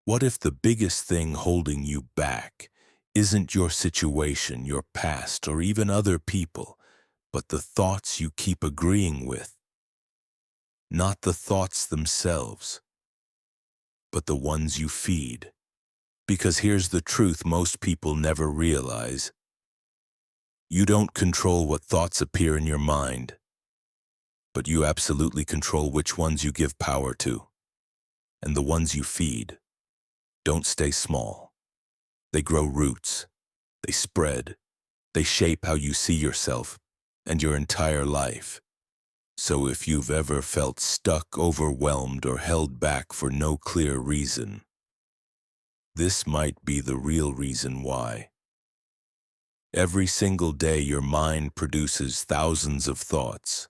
What if the biggest thing holding you back isn't your situation, your past, or even other people, but the thoughts you keep agreeing with? Not the thoughts themselves, but the ones you feed. Because here's the truth most people never realize. You don't control what thoughts appear in your mind, but you absolutely control which ones you give power to. And the ones you feed don't stay small. They grow roots. They spread. They shape how you see yourself and your entire life. So if you've ever felt stuck, overwhelmed, or held back for no clear reason, this might be the real reason why. Every single day your mind produces thousands of thoughts.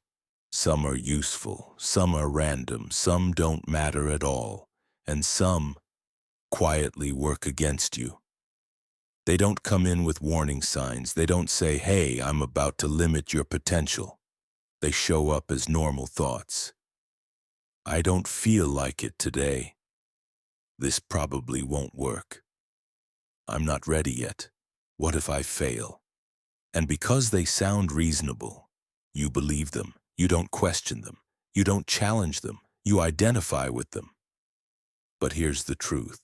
Some are useful, some are random, some don't matter at all, and some quietly work against you. They don't come in with warning signs. They don't say, "Hey, I'm about to limit your potential." They show up as normal thoughts. "I don't feel like it today. This probably won't work. I'm not ready yet. What if I fail?" And because they sound reasonable, you believe them. You don't question them. You don't challenge them. You identify with them. But here's the truth.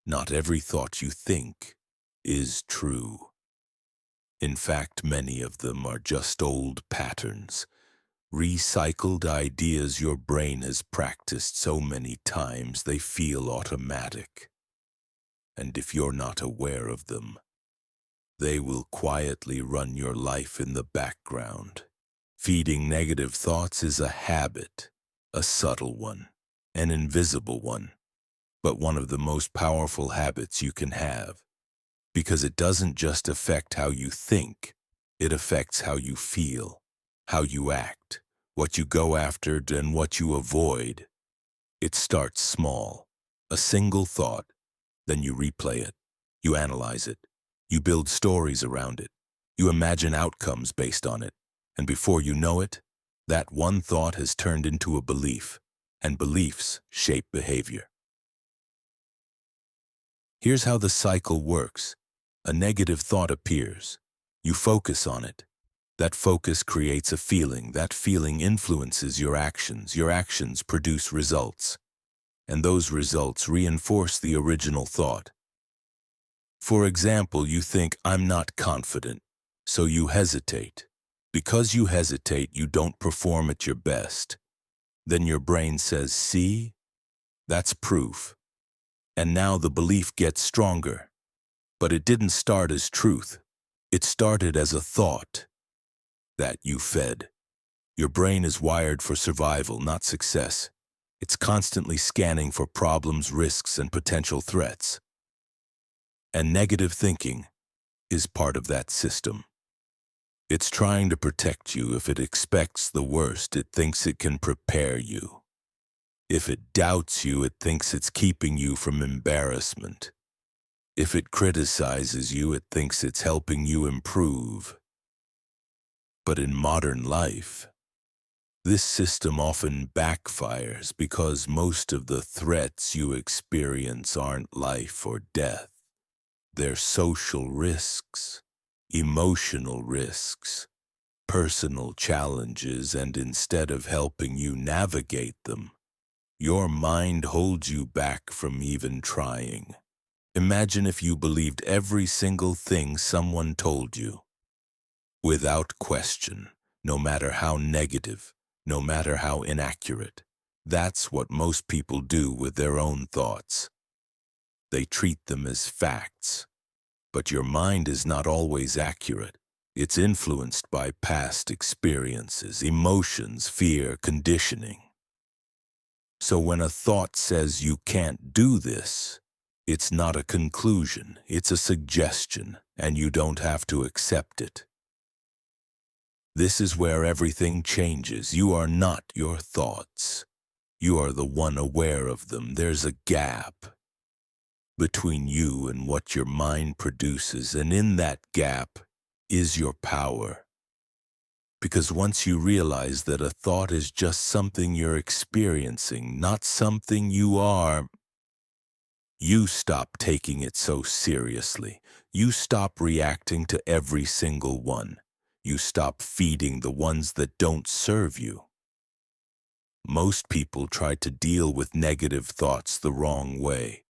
Not every thought you think is true. In fact, many of them are just old patterns, recycled ideas your brain has practiced so many times they feel automatic. And if you're not aware of them, they will quietly run your life in the background. Feeding negative thoughts is a habit, a subtle one, an invisible one, but one of the most powerful habits you can have. Because it doesn't just affect how you think, it affects how you feel, how you act, what you go after, and what you avoid. It starts small, a single thought, then you replay it, you analyze it, you build stories around it, you imagine outcomes based on it, and before you know it, that one thought has turned into a belief, and beliefs shape behavior. Here's how the cycle works. A negative thought appears. You focus on it. That focus creates a feeling. That feeling influences your actions. Your actions produce results. And those results reinforce the original thought. For example, you think, "I'm not confident," so you hesitate. Because you hesitate, you don't perform at your best. Then your brain says, "See? That's proof." And now the belief gets stronger. But it didn't start as truth. It started as a thought that you fed. Your brain is wired for survival, not success. It's constantly scanning for problems, risks, and potential threats. And negative thinking is part of that system. It's trying to protect you. If it expects the worst, it thinks it can prepare you. If it doubts you, it thinks it's keeping you from embarrassment. If it criticizes you, it thinks it's helping you improve. But in modern life, this system often backfires because most of the threats you experience aren't life or death. They're social risks, emotional risks, personal challenges, and instead of helping you navigate them, your mind holds you back from even trying. Imagine if you believed every single thing someone told you, without question, no matter how negative, no matter how inaccurate. That's what most people do with their own thoughts. They treat them as facts. But your mind is not always accurate. It's influenced by past experiences, emotions, fear, conditioning. So when a thought says you can't do this, it's not a conclusion, it's a suggestion, and you don't have to accept it. This is where everything changes. You are not your thoughts. You are the one aware of them. There's a gap between you and what your mind produces, and in that gap is your power. Because once you realize that a thought is just something you're experiencing, not something you are, You stop taking it so seriously. You stop reacting to every single one. You stop feeding the ones that don't serve you. Most people try to deal with negative thoughts the wrong way.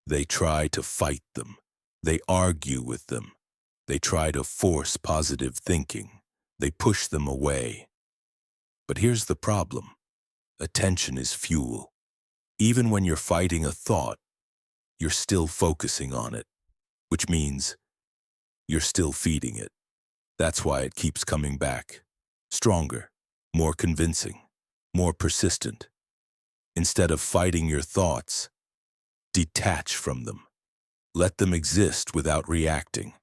They try to fight them. They argue with them. They try to force positive thinking. They push them away. But here's the problem. Attention is fuel. Even when you're fighting a thought, you're still focusing on it, which means you're still feeding it. That's why it keeps coming back. Stronger, more convincing, more persistent. Instead of fighting your thoughts, detach from them. Let them exist without reacting.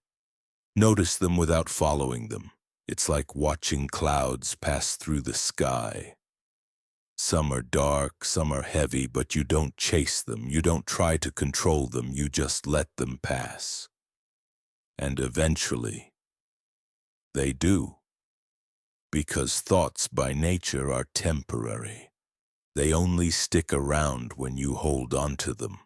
Notice them without following them. It's like watching clouds pass through the sky. Some are dark, some are heavy, but you don't chase them. You don't try to control them. You just let them pass. And eventually, they do. Because thoughts by nature are temporary. They only stick around when you hold on to them.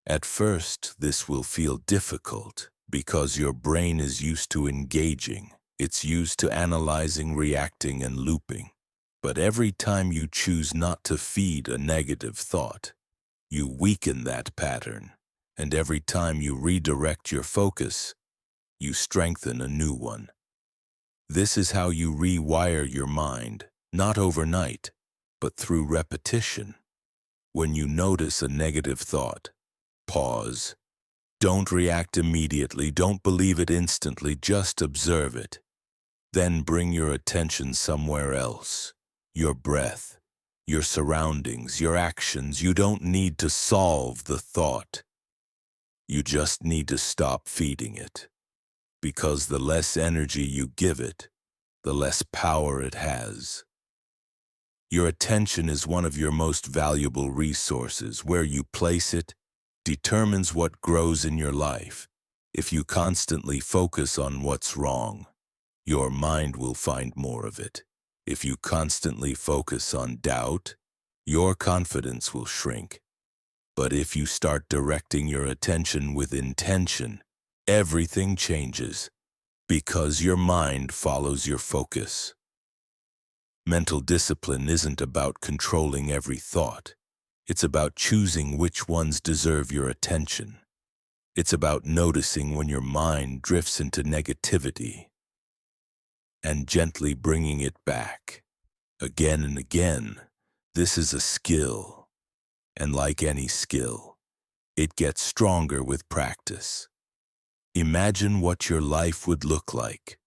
At first, this will feel difficult because your brain is used to engaging. It's used to analyzing, reacting, and looping. But every time you choose not to feed a negative thought, you weaken that pattern. And every time you redirect your focus, you strengthen a new one. This is how you rewire your mind, not overnight, but through repetition. When you notice a negative thought, pause. Don't react immediately. Don't believe it instantly. Just observe it. Then bring your attention somewhere else. Your breath, your surroundings, your actions. You don't need to solve the thought. You just need to stop feeding it. Because the less energy you give it, the less power it has. Your attention is one of your most valuable resources. Where you place it determines what grows in your life. If you constantly focus on what's wrong, your mind will find more of it. If you constantly focus on doubt, your confidence will shrink. But if you start directing your attention with intention, everything changes because your mind follows your focus. Mental discipline isn't about controlling every thought. It's about choosing which ones deserve your attention. It's about noticing when your mind drifts into negativity and gently bringing it back. Again and again, this is a skill. And like any skill, it gets stronger with practice. Imagine what your life would look like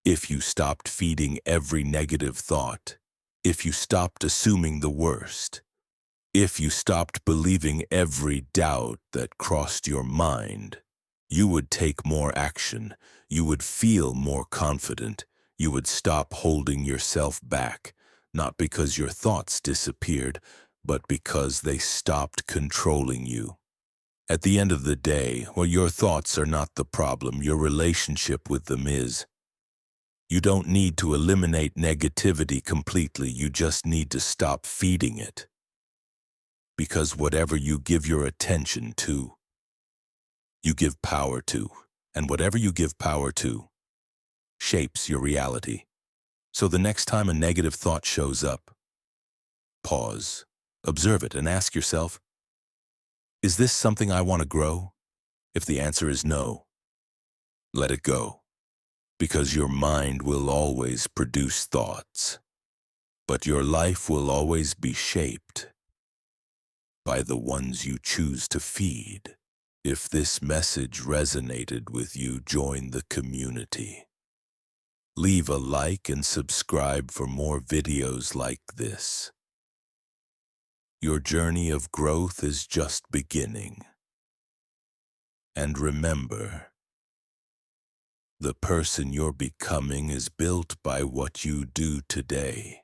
if you stopped feeding every negative thought, if you stopped assuming the worst, if you stopped believing every doubt that crossed your mind. You would take more action. You would feel more confident. You would stop holding yourself back, not because your thoughts disappeared, but because they stopped controlling you. At the end of the day, well, your thoughts are not the problem. Your relationship with them is. You don't need to eliminate negativity completely. You just need to stop feeding it. Because whatever you give your attention to, you give power to. And whatever you give power to shapes your reality. So the next time a negative thought shows up, pause, observe it, and ask yourself, is this something I want to grow? If the answer is no, let it go. Because your mind will always produce thoughts, but your life will always be shaped by the ones you choose to feed. If this message resonated with you, join the community. Leave a like and subscribe for more videos like this. Your journey of growth is just beginning. And remember, the person you're becoming is built by what you do today.